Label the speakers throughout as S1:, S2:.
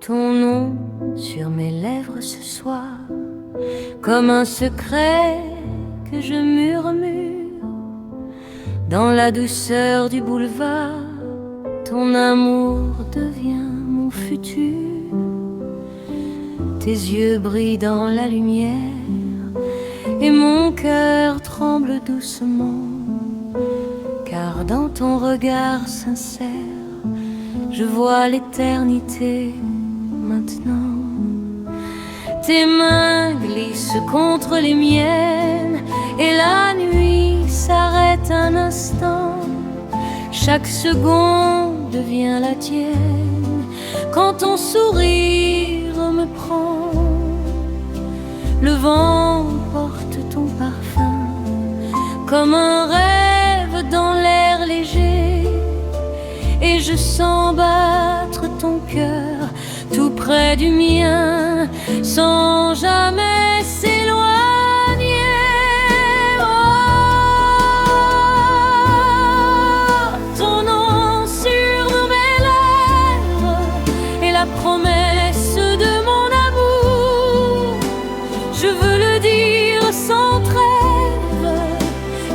S1: ton nom sur mes lèvres ce soir, comme un secret que je murmure. Dans la douceur du boulevard, ton amour devient mon futur. Tes yeux brillent dans la lumière et mon cœur tremble doucement, car dans ton regard sincère, je vois l'éternité maintenant. Tes mains glissent contre les miennes et la nuit s'arrête un instant. Chaque seconde devient la tienne quand ton sourire me prend. Le vent porte ton parfum comme un rêve dans l'air léger, et je sens battre ton cœur tout près du mien sans jamais s'éloigner. Oh, ton nom sur mes lèvres et la promesse de mon amour. Je veux le dire sans trêve,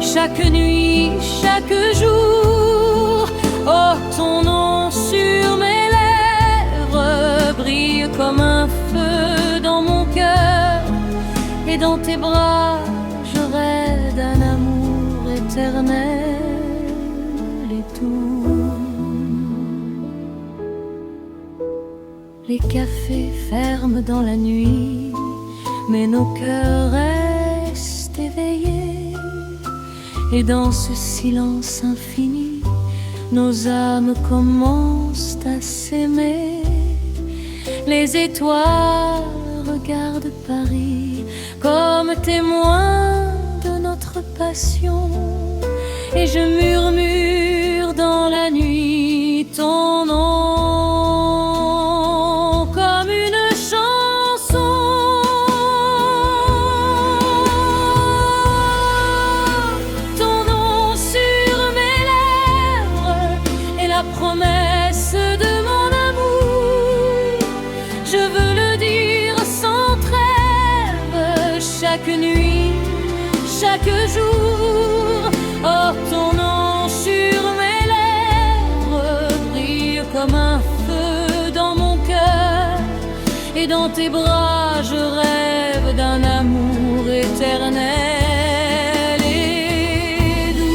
S1: chaque nuit, chaque jour. Oh, ton nom sur mes lèvres brille comme un feu dans mon cœur, et dans tes bras je rêve d'un amour éternel et doux. Les cafés ferment dans la nuit, mais nos cœurs restent éveillés, et dans ce silence infini, nos âmes commencent à s'aimer. Les étoiles regardent Paris comme témoin de notre passion, et je murmure dans la nuit ton nom comme une chanson. Ton nom sur mes lèvres et la promesse de mon amour. Je veux le dire sans trêve, chaque nuit, chaque jour. Oh, ton nom sur mes lèvres brille comme un feu dans mon cœur, et dans tes bras je rêve d'un amour éternel et doux.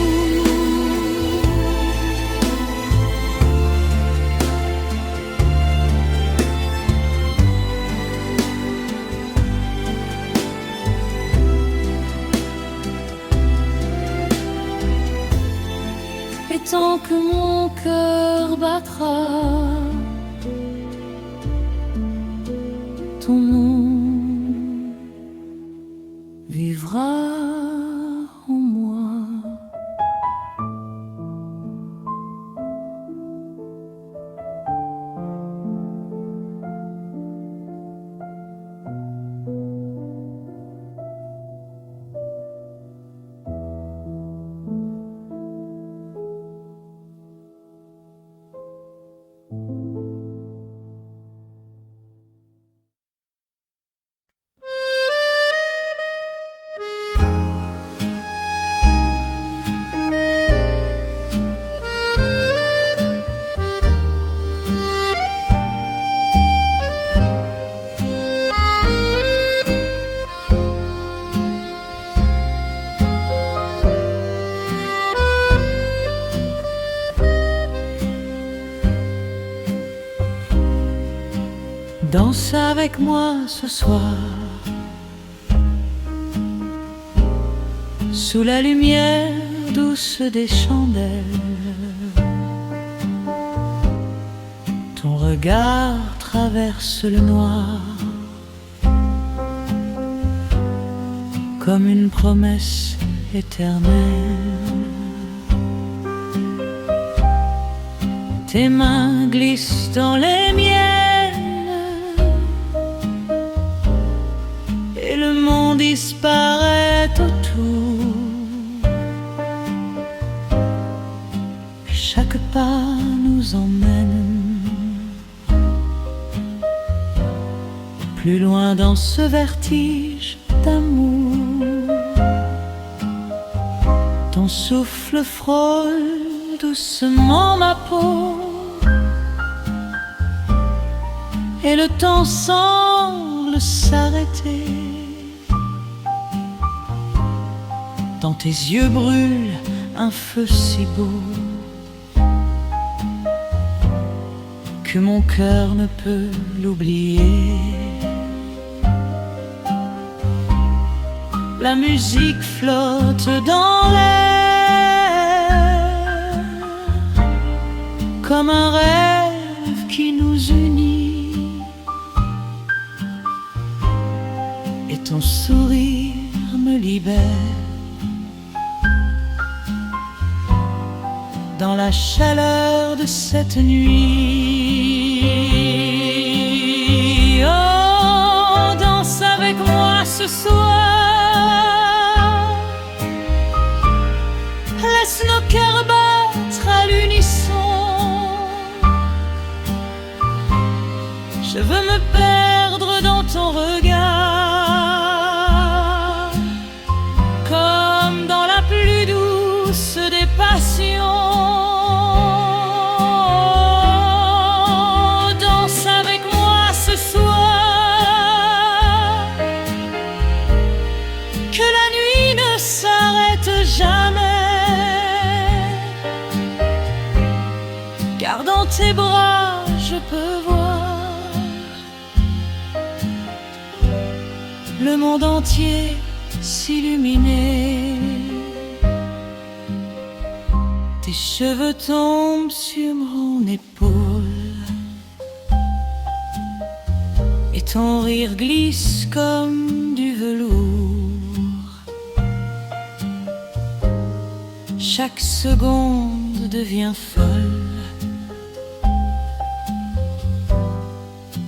S1: Et tant que mon cœur battra, ton nom vivra en moi. Danse avec moi ce soir, sous la lumière douce des chandelles. Ton regard traverse le noir comme une promesse éternelle. Tes mains glissent dans les miennes, et le monde disparaît autour. Chaque pas nous emmène plus loin dans ce vertige d'amour. Ton souffle frôle doucement ma peau, et le temps semble s'arrêter. Dans tes yeux brûle un feu si beau que mon cœur ne peut l'oublier. La musique flotte dans l'air comme un rêve qui nous unit, et ton sourire me libère dans la chaleur de cette nuit. Oh, danse avec moi ce soir, laisse nos cœurs battre à l'unisson. Je veux me perdre dans ton regard, comme dans la plus douce des passions. Danse avec moi ce soir, que la nuit ne s'arrête jamais, car dans tes bras je peux voir le monde entier s'illuminer. Tes cheveux tombent sur mon épaule, et ton rire glisse comme du velours. Chaque seconde devient folle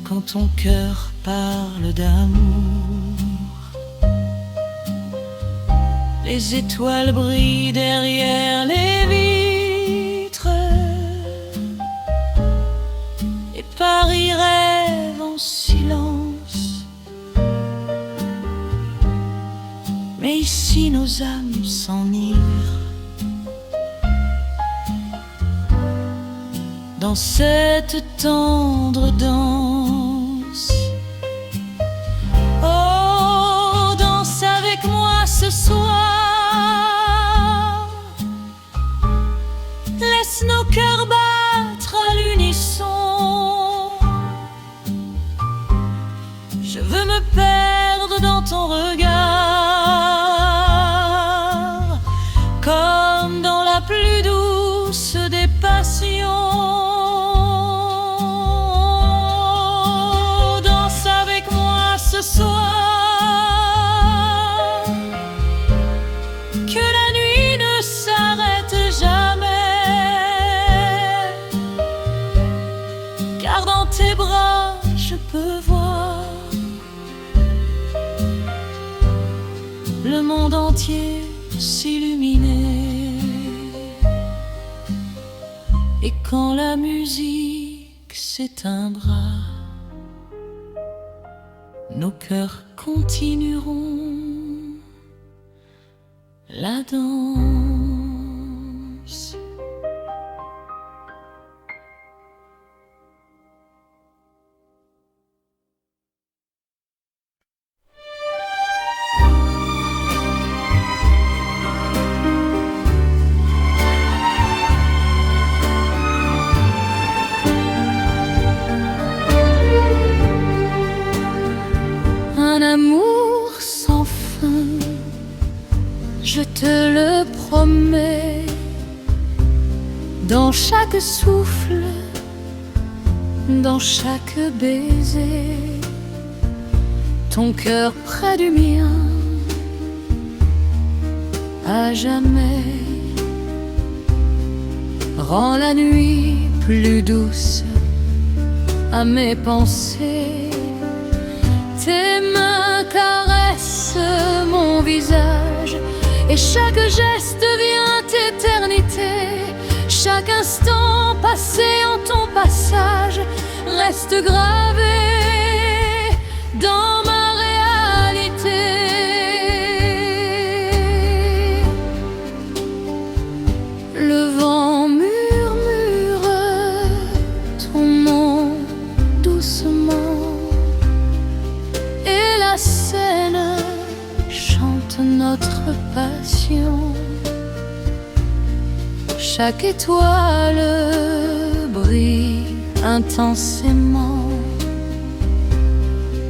S1: quand ton cœur parle d'amour. Les étoiles brillent derrière les vitres, et Paris rêve en silence. Mais ici nos âmes s'enivrent dans cette tendre danse. Oh, danse avec moi ce soir, laisse nos cœurs battre à l'unisson. Je veux me perdre dans ton regard, comme dans la plus douce des passions. Danse avec moi ce soir, que la nuit ne s'arrête jamais, car dans tes bras je peux voir le monde entier s'illuminer. Et quand la musique s'éteindra, nos cœurs continueront la danse. Un amour sans fin, je te le promets, dans chaque souffle, dans chaque baiser, ton cœur près du mien, à jamais, rend la nuit plus douce à mes pensées. Tes mains caressent mon visage, et chaque geste devient éternité. Chaque instant passé en ton passage reste gravé dans Chaque étoile brille intensément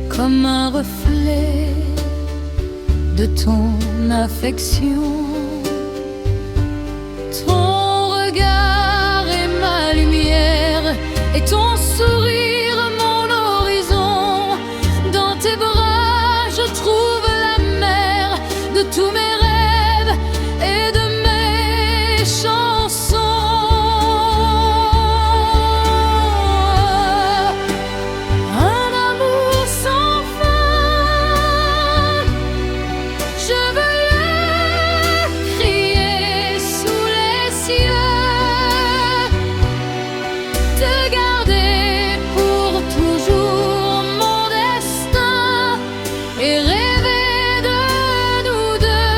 S1: comme un reflet de ton affection. Ton regard est ma lumière et ton sourire mon horizon. Dans tes bras je trouve la mer de tous mes rêves et de mes chansons. Un amour sans fin, je veux le crier sous les cieux, te garder pour toujours mon destin et rêver de nous deux.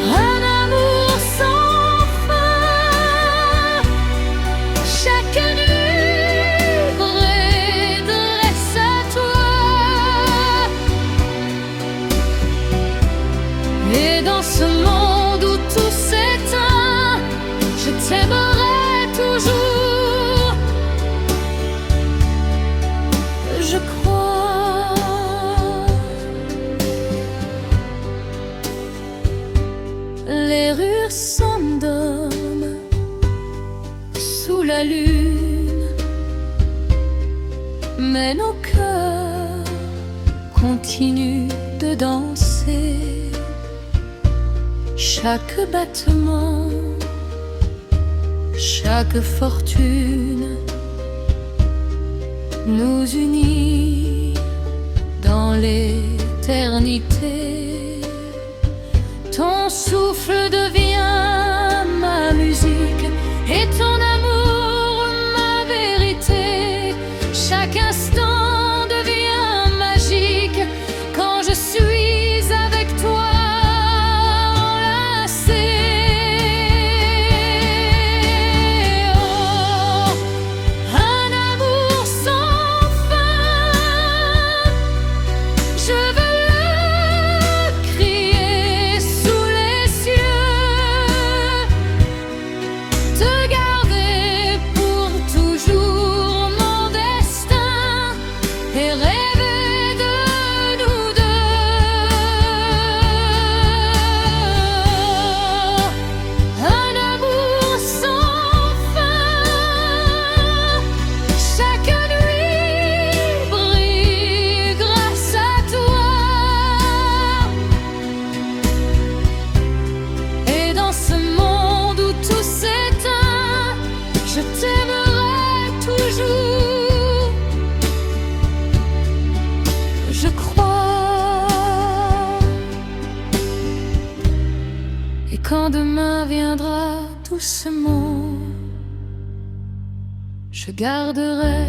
S1: Un amour sans fin, chaque nuit vraie dresse à toi. Et dans ce monde où tout s'éteint, je t'aimerai toujours. Je crois. Les rues s'endorment sous la lune, mais nos cœurs continuent de danser. Chaque battement, chaque fortune nous unit dans l'éternité. Ton souffle devient ma musique et ton amour ma vérité. Chaque instant devient magique quand je suis avec toi enlacée. Oh, un amour sans fin, je veux le crier sous les cieux, te garder pour toujours mon destin et rêver de nous deux. Un amour sans fin, chaque nuit brille grâce à toi. Et dans ce monde où tout s'éteint, je t'aimerai toujours. Je crois. Et quand demain viendra doucement, je garderai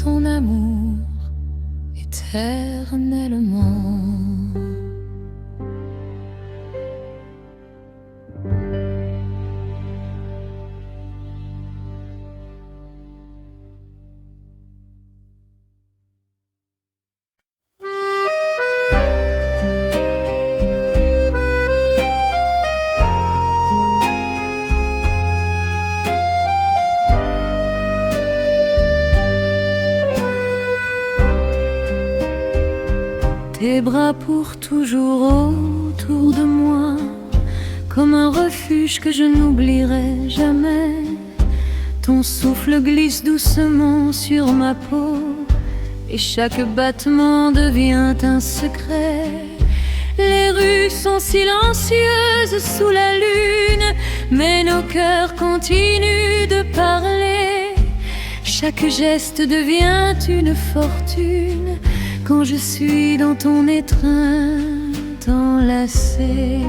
S1: ton amour éternellement. Tes bras pour toujours autour de moi, comme un refuge que je n'oublierai jamais. Ton souffle glisse doucement sur ma peau et chaque battement devient un secret. Les rues sont silencieuses sous la lune, mais nos cœurs continuent de parler. Chaque geste devient une fortune quand je suis dans ton étreinte enlacée.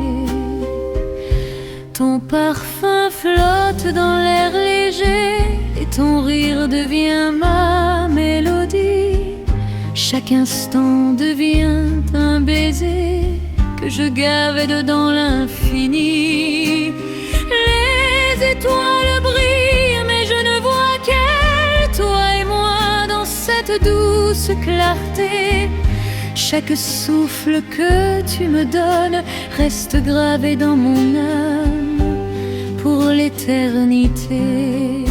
S1: Ton parfum flotte dans l'air léger et ton rire devient ma mélodie. Chaque instant devient un baiser que je gave dans l'infini. Les étoiles brillent mais je ne vois qu'elles, toi et moi dans cette douce clarté. Chaque souffle que tu me donnes reste gravé dans mon âme pour l'éternité.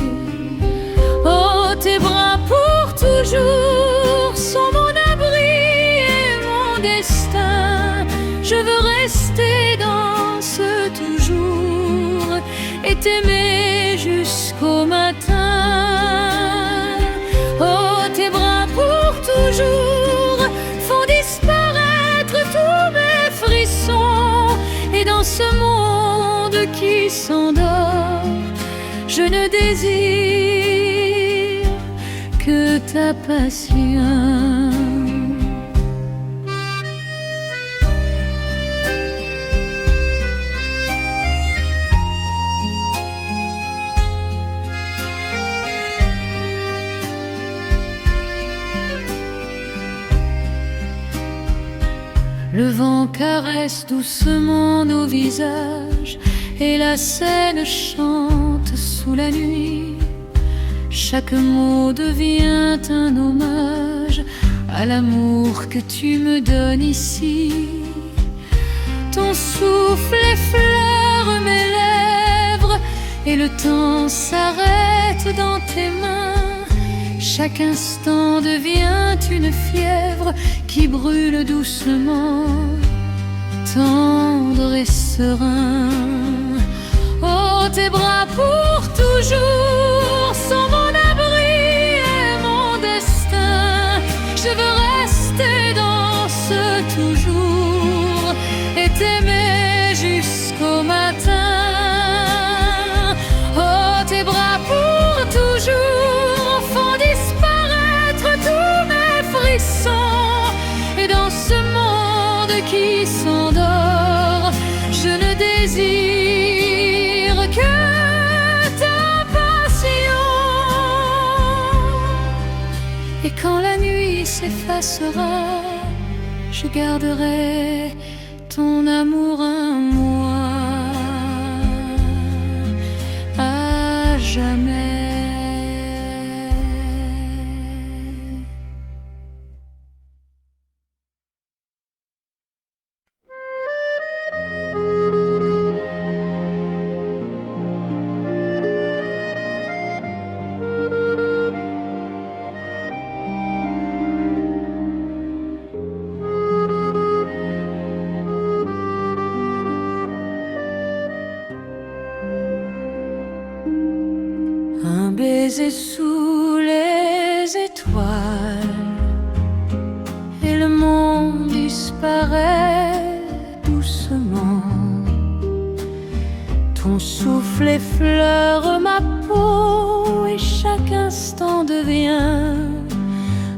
S1: Oh, tes bras pour toujours sont mon abri et mon destin. Je veux rester dans ce toujours et t'aimer jusqu'au matin. Oh, tes bras pour toujours font disparaître tous mes frissons. Et dans ce monde qui s'endort, je ne désire que ta patience. Le vent caresse doucement nos visages et la Seine chante sous la nuit. Chaque mot devient un hommage à l'amour que tu me donnes ici. Ton souffle effleure mes lèvres et le temps s'arrête dans tes mains. Chaque instant devient une fièvre qui brûle doucement, tendre et serein. Oh, tes bras pour toujours sont mon abri et mon destin. Je veux rester dans ce toujours et t'aimer jusqu'au matin. Oh, tes bras pour toujours font disparaître tous mes frissons. Et dans ce monde qui s'endort, je ne désire que ta patience. Et quand la nuit s'effacera, je garderai ton amour en moi à jamais. Un baiser sous les étoiles et le monde disparaît doucement. Ton souffle effleure ma peau et chaque instant devient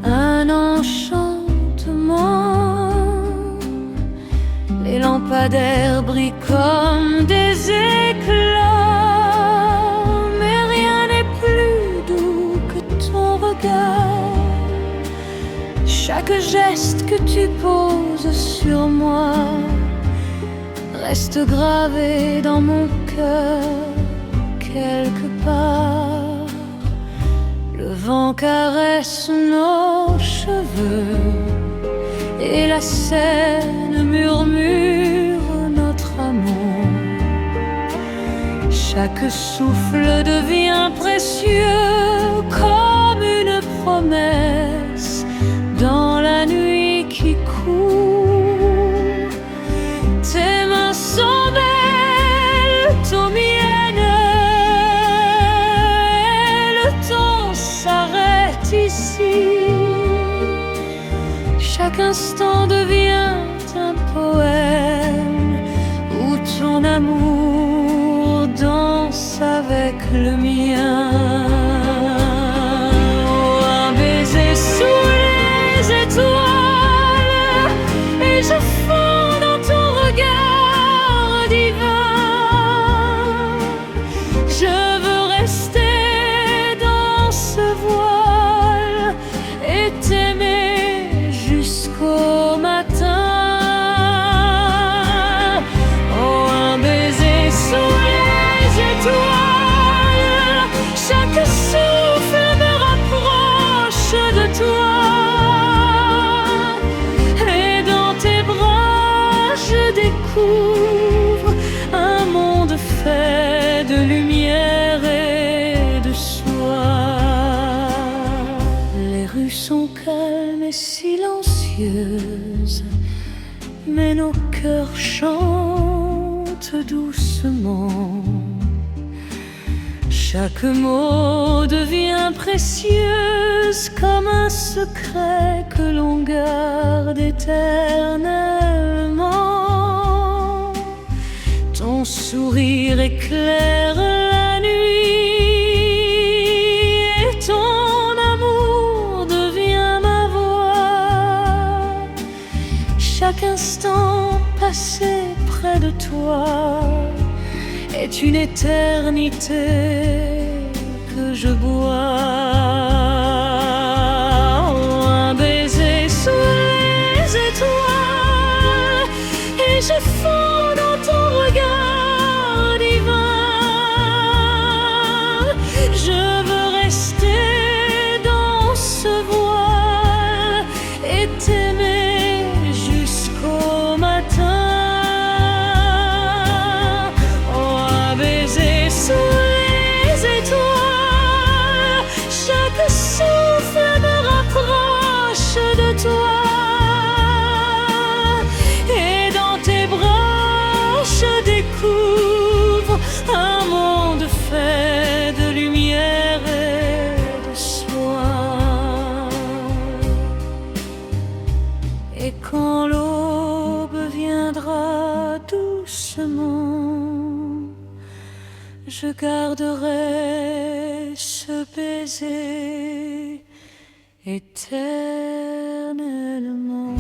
S1: un enchantement. Les lampadaires brillent comme des éclats. Chaque geste que tu poses sur moi reste gravé dans mon cœur quelque part. Le vent caresse nos cheveux et la Seine murmure notre amour. Chaque souffle devient précieux comme une promesse dans la nuit qui court. Tes mains sont belles, ton mienne, et le temps s'arrête ici. Chaque instant devient un poème où ton amour danse avec le mien. Oh, un baiser sous les étoiles et je fonds dans ton regard divin. Je veux rester dans ce voile et t'aimer jusqu'au matin. Oh, un baiser sous les étoiles, chaque précieuse, mais nos cœurs chantent doucement. Chaque mot devient précieuse comme un secret que l'on garde éternellement. Ton sourire éclaire la nuit et ton amour devient ma voix. Chaque instant passé près de toi est une éternité que je bois. Oh, un baiser sous les étoiles et je fonds dans ton regard divin. Je veux rester dans ce voile et t'aimer jusqu'au matin. Sous les étoiles, chaque souffle me rapproche de toi. Et dans tes bras, je découvre un monde fait de lumière et de soin. Et quand l'aube viendra doucement, je garderai ce baiser éternellement.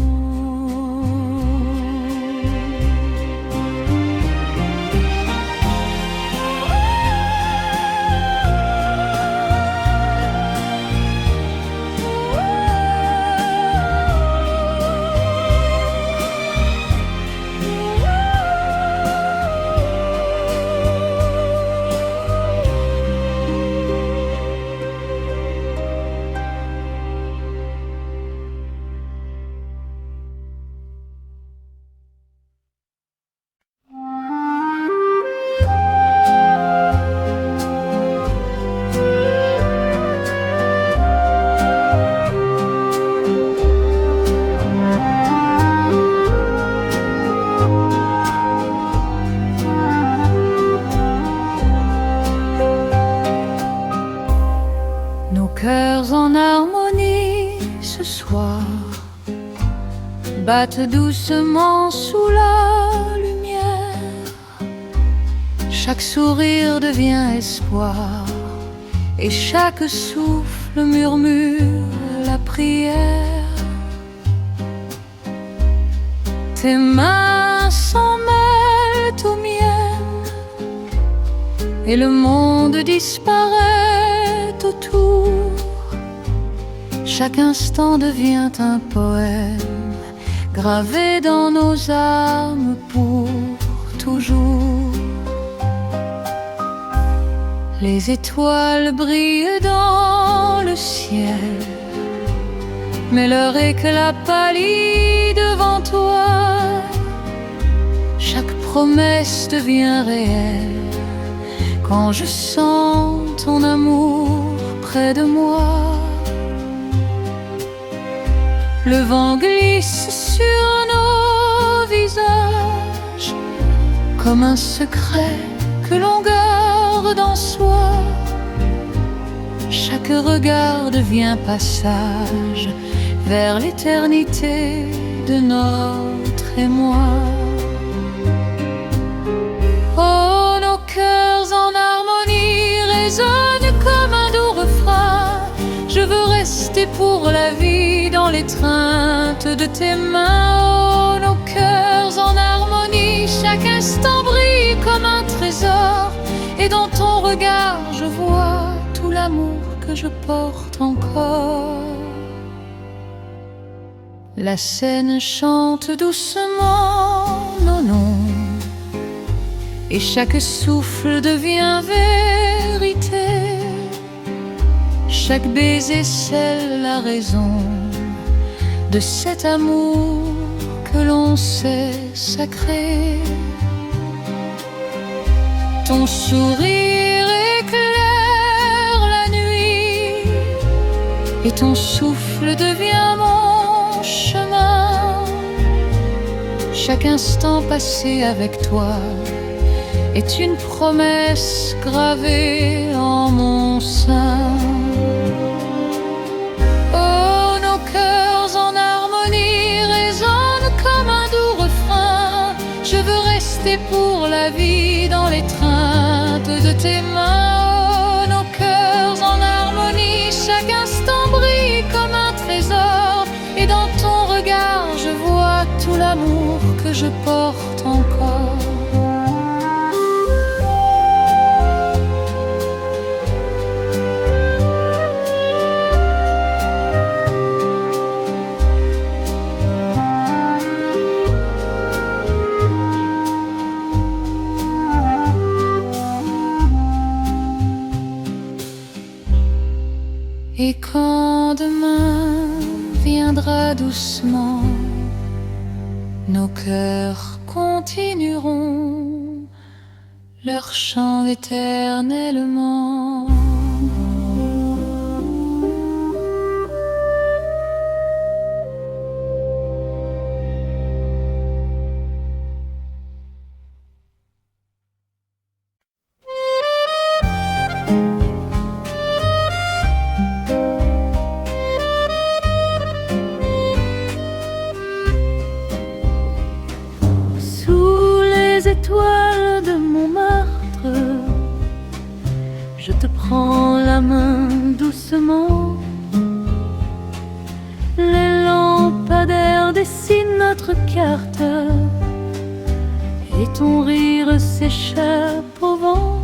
S1: Cœurs en harmonie ce soir battent doucement sous la lumière. Chaque sourire devient espoir et chaque souffle murmure la prière. Tes mains s'en mêlent aux miennes et le monde disparaît autour. Chaque instant devient un poème gravé dans nos âmes pour toujours. Les étoiles brillent dans le ciel, mais leur éclat pâlit devant toi. Chaque promesse devient réelle quand je sens ton amour près de moi. Le vent glisse sur nos visages comme un secret que l'on garde en soi. Chaque regard devient passage vers l'éternité de notre émoi. Oh, nos cœurs en harmonie résonnent comme un doux refrain. Je veux rester pour la vie dans l'étreinte de tes mains. Oh, nos cœurs en harmonie, chaque instant brille comme un trésor. Et dans ton regard, je vois tout l'amour que je porte encore. La scène chante doucement nos noms, et chaque souffle devient vérité. Chaque baiser scelle la raison de cet amour que l'on sait sacré. Ton sourire éclaire la nuit et ton souffle devient mon chemin. Chaque instant passé avec toi est une promesse gravée en mon sein. Oh, nos cœurs en harmonie résonnent comme un doux refrain. Je veux rester pour la vie dans l'étreinte de tes mains. Oh, nos cœurs en harmonie, chaque instant brille comme un trésor. Et dans ton regard, je vois tout l'amour que je porte encore. Et quand demain viendra doucement, nos cœurs continueront leur chant éternellement. Étoile de Montmartre, je te prends la main doucement. Les lampadaires dessinent notre carte et ton rire s'échappe au vent.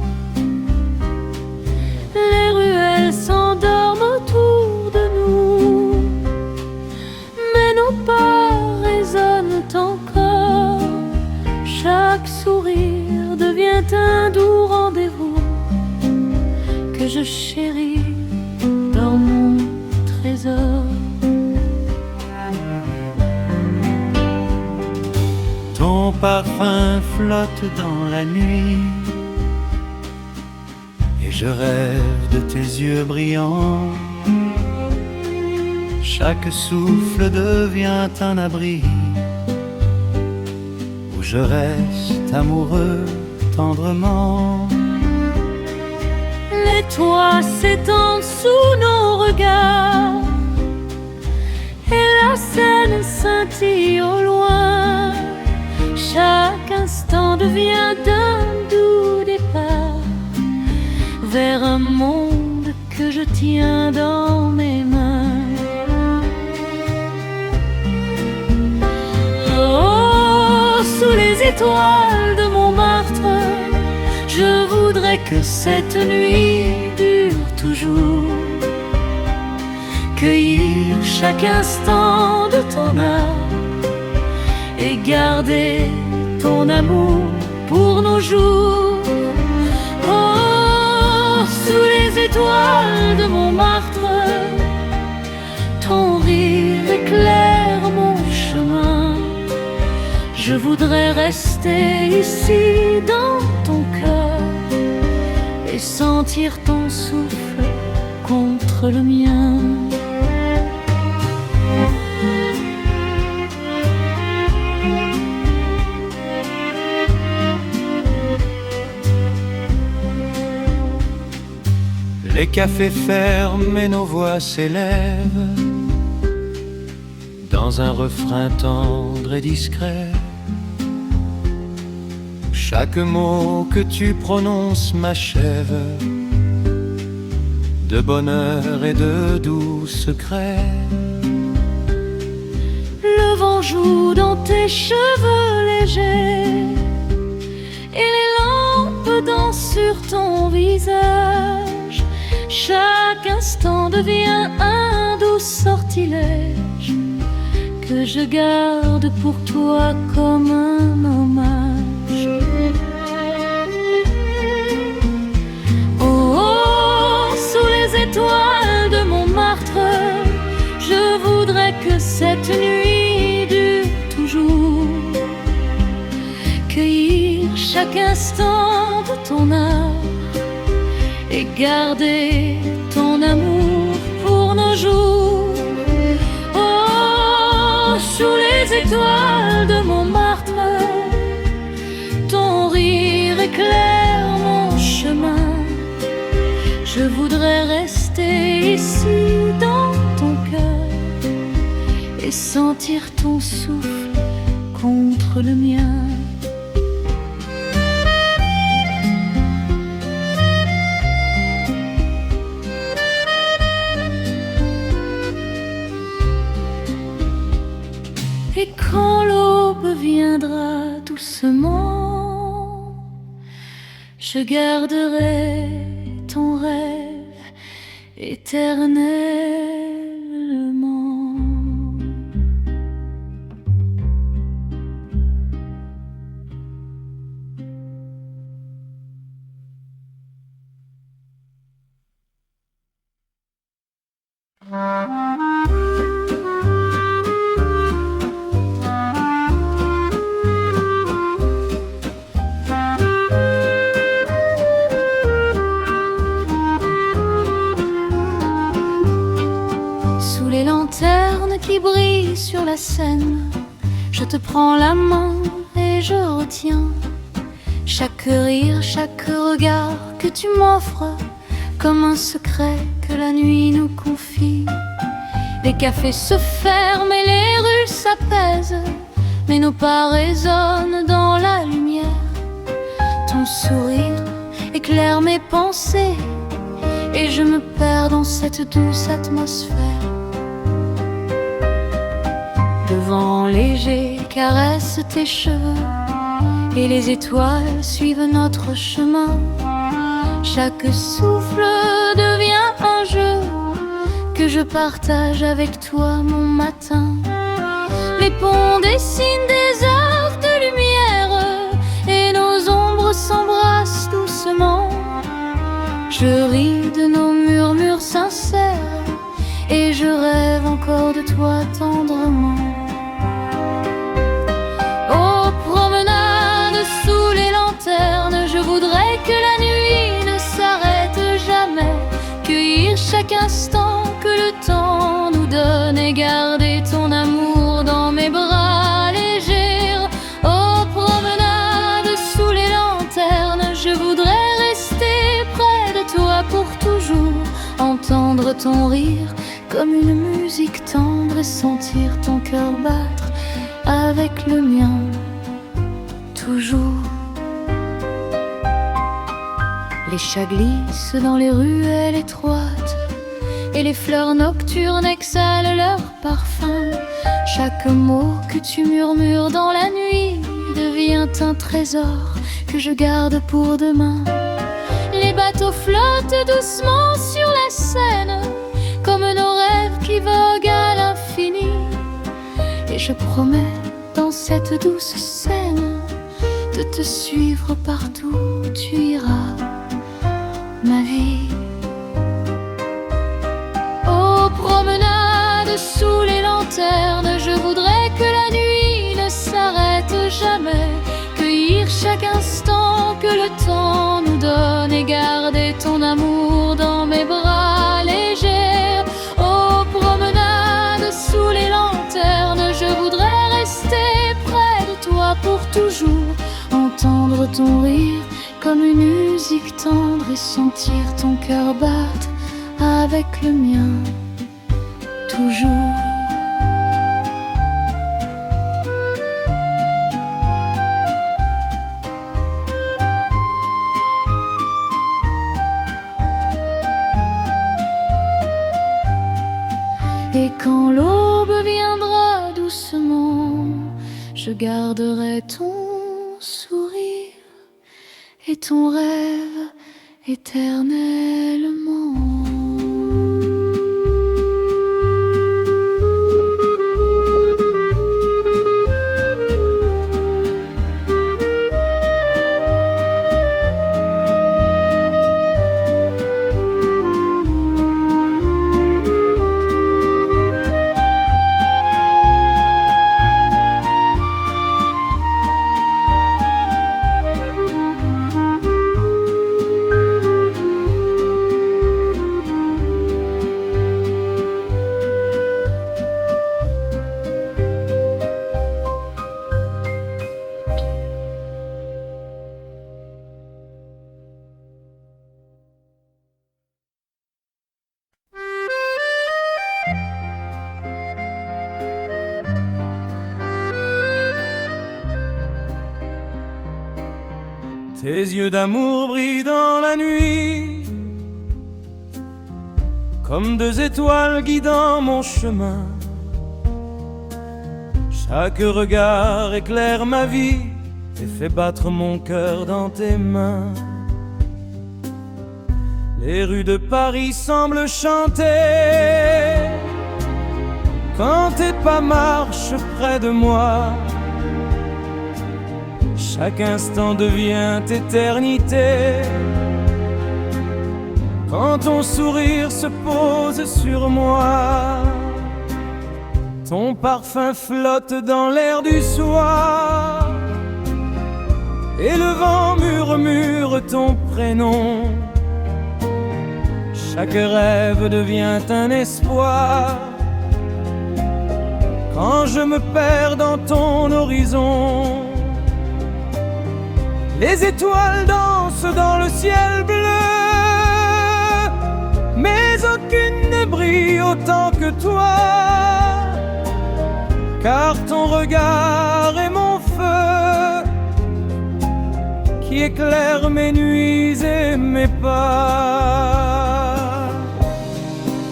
S1: Les ruelles s'endorment autour de nous, mais nos pas résonnent encore. Chaque sourire devient un doux rendez-vous que je chéris dans mon trésor.
S2: Ton parfum flotte dans la nuit et je rêve de tes yeux brillants. Chaque souffle devient un abri où je reste amoureux tendrement.
S1: Les toits s'étendent sous nos regards et la Seine scintille au loin. Chaque instant devient d'un doux départ vers un monde que je tiens dans mes mains. Oh, sous les étoiles de Montmartre, je voudrais que cette nuit dure toujours. Cueillir chaque instant de ton âme et garder ton amour pour nos jours. Oh, sous les étoiles de Montmartre, ton rire éclaire mon chemin. Je voudrais rester ici dans ton cœur et sentir ton souffle contre le mien.
S2: Les cafés ferment et nos voix s'élèvent dans un refrain tendre et discret. Chaque mot que tu prononces m'achève de bonheur et de doux secrets.
S1: Le vent joue dans tes cheveux légers et les lampes dansent sur ton visage. Chaque instant devient un doux sortilège que je garde pour toi comme un hommage. Oh, sous les étoiles de Montmartre, je voudrais que cette nuit dure toujours. Cueillir chaque instant de ton âme et garder ton amour pour nos jours. Oh, sous les étoiles de Montmartre, Je voudrais rester ici dans ton cœur et sentir ton souffle contre le mien. Et quand l'aube viendra doucement, je garderai ton rêve éternellement. Sous les lanternes qui brillent sur la Seine, je te prends la main et je retiens chaque rire, chaque regard que tu m'offres, comme un secret que la nuit nous confie. Les cafés se ferment et les rues s'apaisent, mais nos pas résonnent dans la lumière. Ton sourire éclaire mes pensées et je me perds dans cette douce atmosphère. Le vent léger caresse tes cheveux et les étoiles suivent notre chemin. Chaque souffle devient un jeu que je partage avec toi mon matin. Les ponts dessinent des heures de lumière et nos ombres s'embrassent doucement. Je ris de nos murmures sincères et je rêve encore de toi tendrement. Aux promenades sous les lanternes, je voudrais que la nuit ne s'arrête jamais. Cueillir chaque instant que le temps nous donne et garder ton amour dans mes bras légers. Aux promenades sous les lanternes, je voudrais rester près de toi pour toujours. Entendre ton rire comme une musique tendre et sentir ton cœur battre avec le mien, toujours. Les chats glissent dans les ruelles étroites et les fleurs nocturnes exhalent leur parfum. Chaque mot que tu murmures dans la nuit devient un trésor que je garde pour demain. Les bateaux flottent doucement sur la Seine comme nos rêves qui voguent à l'infini. Et je promets dans cette douce scène de te suivre partout où tu iras, ma vie. Aux promenades sous les lanternes, je voudrais que la nuit ne s'arrête jamais. Cueillir chaque instant que le temps nous donne et garder ton amour dans mes bras légers. Aux promenades sous les lanternes, je voudrais rester près de toi pour toujours. Entendre ton rire comme une musique tendre et sentir ton cœur battre avec le mien, toujours. Et quand l'aube viendra doucement, je garderai ton sourire et ton rêve éternellement.
S2: Tes yeux d'amour brillent dans la nuit, comme deux étoiles guidant mon chemin. Chaque regard éclaire ma vie et fait battre mon cœur dans tes mains. Les rues de Paris semblent chanter quand tes pas marchent près de moi. Chaque instant devient éternité quand ton sourire se pose sur moi. Ton parfum flotte dans l'air du soir et le vent murmure ton prénom. Chaque rêve devient un espoir quand je me perds dans ton horizon. Les étoiles dansent dans le ciel bleu, mais aucune ne brille autant que toi, car ton regard est mon feu qui éclaire mes nuits et mes pas.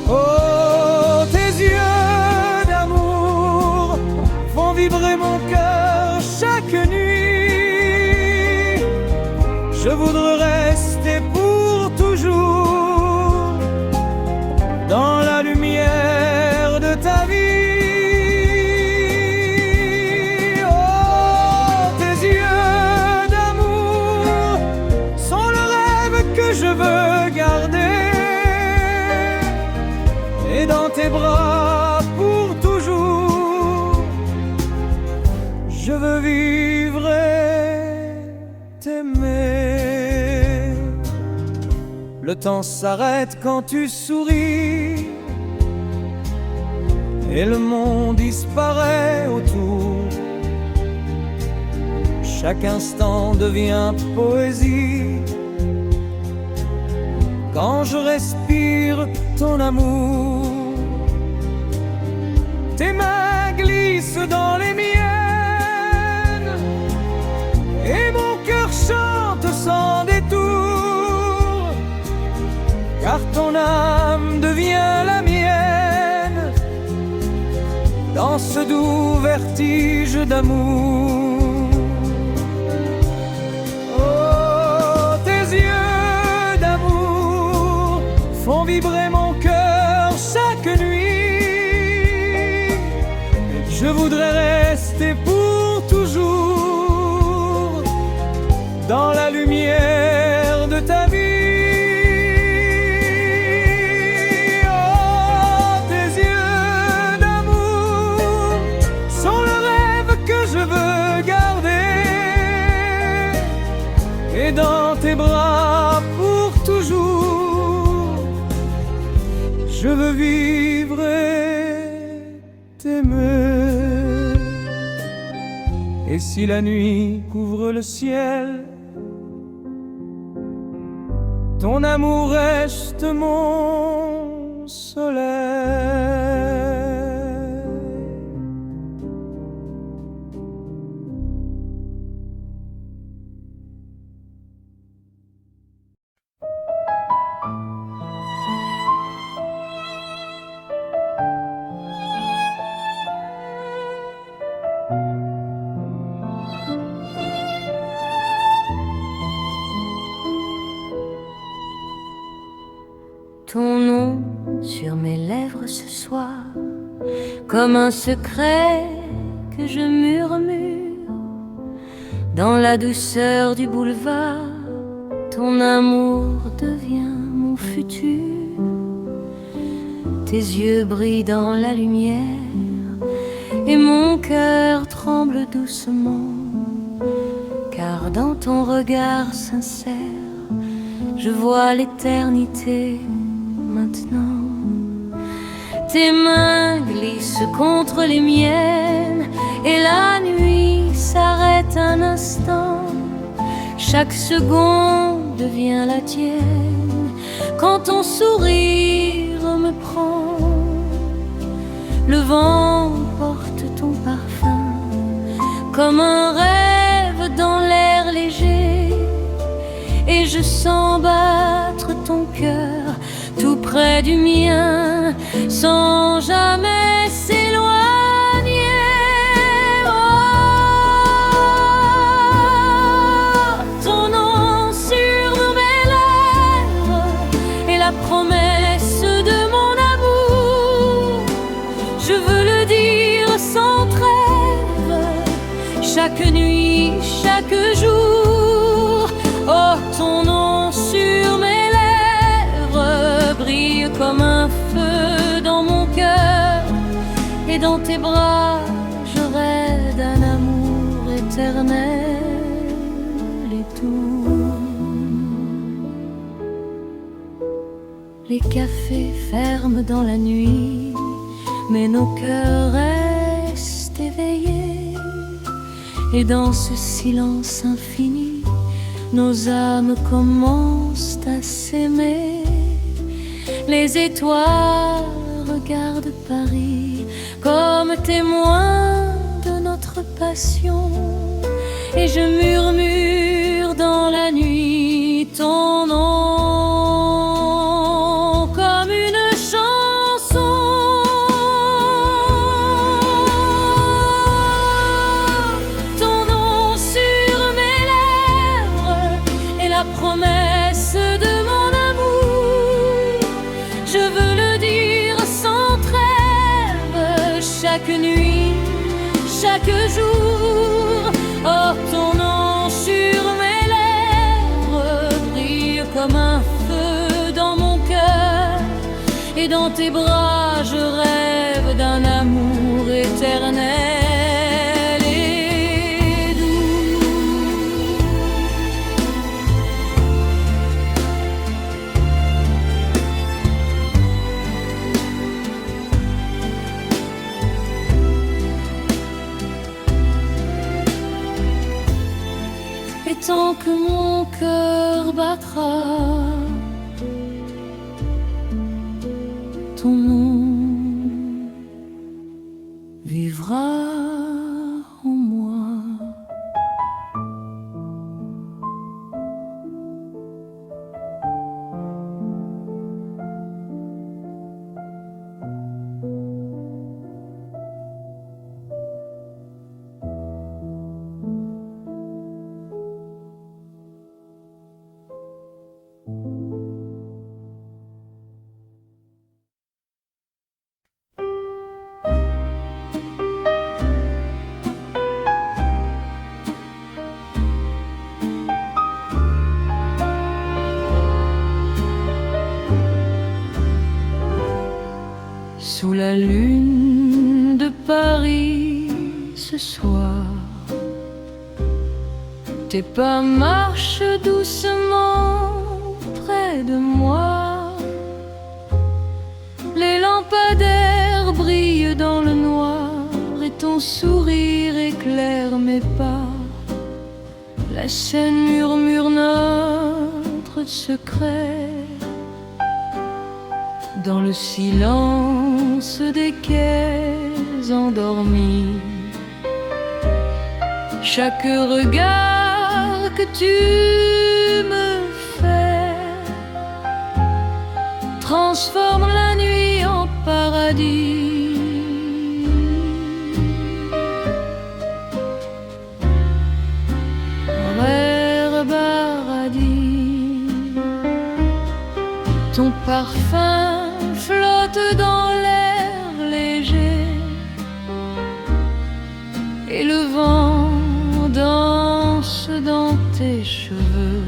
S2: Oh, tes yeux d'amour font vibrer mon cœur chaque nuit. Je voudrais rester pour toujours dans la lumière de ta vie. Oh, tes yeux d'amour sont le rêve que je veux garder, et dans tes bras pour toujours je veux vivre et t'aimer. Le temps s'arrête quand tu souris et le monde disparaît autour. Chaque instant devient poésie quand je respire ton amour. Tes mains glissent dans les miennes et mon cœur chante sans détour, car ton âme devient la mienne dans ce doux vertige d'amour. Oh, tes yeux d'amour font vibrer mon cœur chaque nuit. Je voudrais rester pour toujours dans la lumière de ta vie. Et dans tes bras pour toujours je veux vivre et t'aimer. Et si la nuit couvre le ciel, ton amour reste mon soleil.
S1: Ton nom sur mes lèvres ce soir, comme un secret que je murmure. Dans la douceur du boulevard, ton amour devient mon futur. Tes yeux brillent dans la lumière et mon cœur tremble doucement, car dans ton regard sincère, je vois l'éternité maintenant. Tes mains glissent contre les miennes et la nuit s'arrête un instant. Chaque seconde devient la tienne quand ton sourire me prend. Le vent porte ton parfum comme un rêve dans l'air léger. et je sens battre ton cœur tout près du mien sans jamais s'éloigner. Oh, ton nom sur mes lèvres et la promesse de mon amour. Je veux le dire sans trêve, chaque nuit, chaque jour. Oh, ton nom sur mes lèvres brille comme un feu dans mon cœur, et dans tes bras je rêve d'un amour éternel et doux. Les cafés ferment dans la nuit, mais nos cœurs restent éveillés, et dans ce silence infini, nos âmes commencent à s'aimer. Les étoiles regardent Paris comme témoin de notre passion, et je murmure dans la nuit ton nom comme une chanson. Ton nom sur mes lèvres et la promesse de mon amour. Je veux le dire sans trêve, chaque nuit, chaque jour. Oh, ton nom sur mes lèvres brille comme un feu dans mon cœur, et dans tes bras je rêve d'un amour éternel et doux. Et tant que mon cœur battra, ton nom vivra en moi. Sous la lune de Paris ce soir, tes pas marchent doucement près de moi. Les lampadaires brillent dans le noir, et ton sourire éclaire mes pas. La scène murmure notre secret dans le silence des quais endormis. Chaque regard que tu me fais transforme la nuit en paradis. Rare paradis, ton parfum flotte dans l'air léger, et le vent danse dans tes cheveux.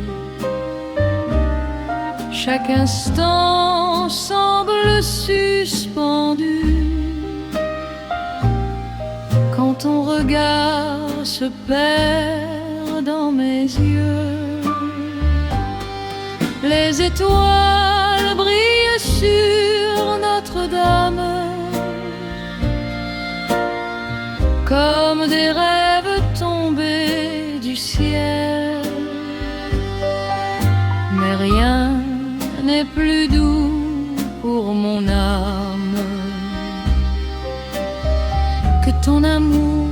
S1: Chaque instant semble suspendu quand ton regard se perd dans mes yeux. Les étoiles brillent sur Notre-Dame comme des rêves tombés du ciel. Mais rien n'est plus doux pour mon âme que ton amour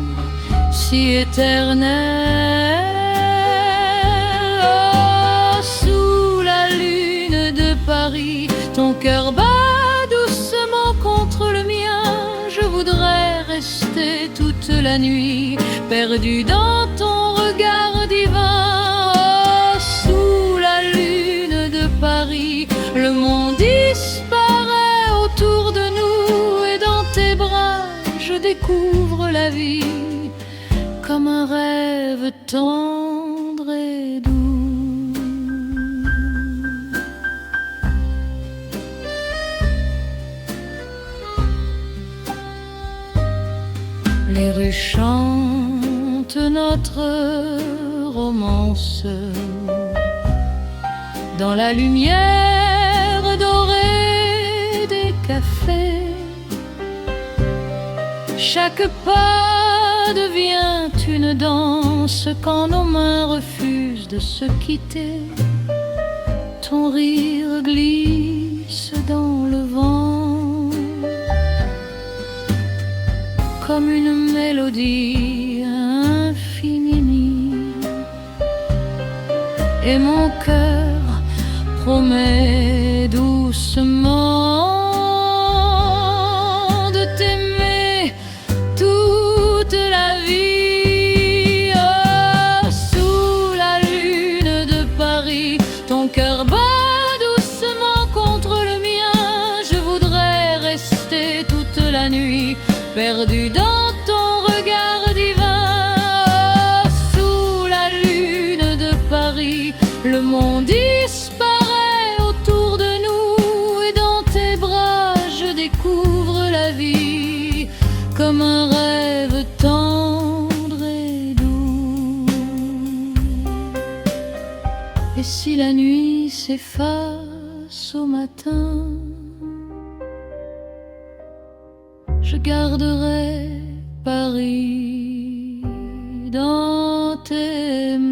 S1: si éternel. Oh, Paris, ton cœur bat doucement contre le mien. Je voudrais rester toute la nuit, perdu dans ton regard divin. Oh, sous la lune de Paris, le monde disparaît autour de nous, et dans tes bras, je découvre la vie comme un rêve tendre et doux. Les rues chantent notre romance dans la lumière dorée des cafés. Chaque pas devient une danse quand nos mains refusent de se quitter. Ton rire glisse dans le vent comme une mélodie infinie, et mon cœur promet doucement de t'aimer toute la vie. Oh, sous la lune de Paris, ton cœur bat doucement contre le mien. Je voudrais rester toute la nuit, perdu dans ton regard divin. Oh, sous la lune de Paris, le monde disparaît autour de nous, et dans tes bras, je découvre la vie comme un rêve tendre et doux. Et si la nuit s'efface au matin, je garderai Paris dans tes mains.